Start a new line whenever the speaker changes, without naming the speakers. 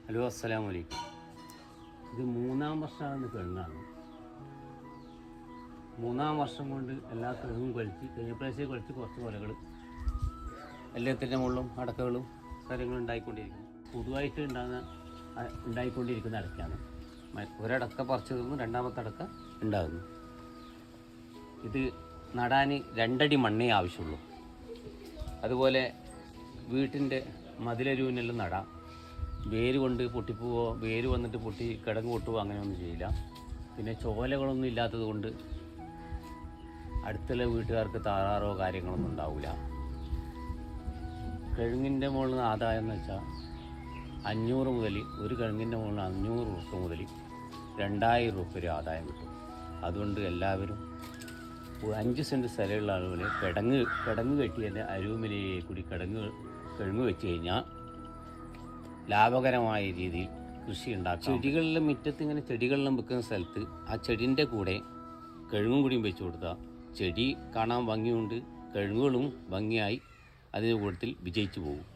Hello, അസ്സലാമു അലൈക്കും. ഇത് 3-ാം വർഷമാണ് കിഴങ്ങാണ്. 3-ാം വർഷം കൊണ്ട് എല്ലാ കിഴങ്ങും കഴിച്ച് കഴിഞ്ഞ പ്രാവശ്യം കഴിച്ച് കുറച്ച് കൊലകൾ എല്ലാത്തിൻ്റെ മുകളിലും അടക്കകളും കാര്യങ്ങളും ഉണ്ടായിക്കൊണ്ടിരിക്കുന്നു. പൊതുവായിട്ട് ഉണ്ടായിക്കൊണ്ടിരിക്കുന്ന അടക്കയാണ്. ഒരടക്ക പറിച്ചു തീർന്നു, രണ്ടാമത്തെ അടക്ക ഉണ്ടാകുന്നു. ഇത് നടാൻ 2 അടി മണ്ണേ ആവശ്യമുള്ളൂ. അതുപോലെ വീട്ടിൻ്റെ മതിലരുവിനെല്ലാം നടാം. വേര് കൊണ്ട് പൊട്ടിപ്പോവോ, വേര് വന്നിട്ട് പൊട്ടി കിടങ്ങ് പൊട്ടുവോ അങ്ങനെയൊന്നും ചെയ്യില്ല. പിന്നെ ചോലകളൊന്നും ഇല്ലാത്തത് കൊണ്ട് അടുത്തുള്ള വീട്ടുകാർക്ക് താറാറോ കാര്യങ്ങളൊന്നും ഉണ്ടാവില്ല. കിഴങ്ങിൻ്റെ മുകളിൽ ആദായം എന്ന് വെച്ചാൽ 500 മുതൽ, ഒരു കിഴങ്ങിൻ്റെ മുകളിൽ 500 രൂപ മുതൽ 2000 രൂപ വരെ ആദായം കിട്ടും. അതുകൊണ്ട് എല്ലാവരും 5 സെൻറ്റ് സ്ഥലമുള്ള ആളുകൾ കിടങ്ങ് കെട്ടിയതിൻ്റെ അരുവിമലയെ കൂടി കിഴങ്ങ് വെച്ച് കഴിഞ്ഞാൽ ലാഭകരമായ രീതിയിൽ കൃഷി ഉണ്ടാക്കാം. ചെടികളിലെ മുറ്റത്ത് ഇങ്ങനെ ചെടികളെല്ലാം വെക്കുന്ന സ്ഥലത്ത് ആ ചെടീൻ്റെ കൂടെ കിഴങ്ങും കൂടിയും വെച്ച് കൊടുത്താൽ ചെടി കാണാൻ ഭംഗിയുണ്ട്, കിഴങ്ങുകളും ഭംഗിയായി അതിൻ്റെ കൂട്ടത്തിൽ വിജയിച്ചു പോകും.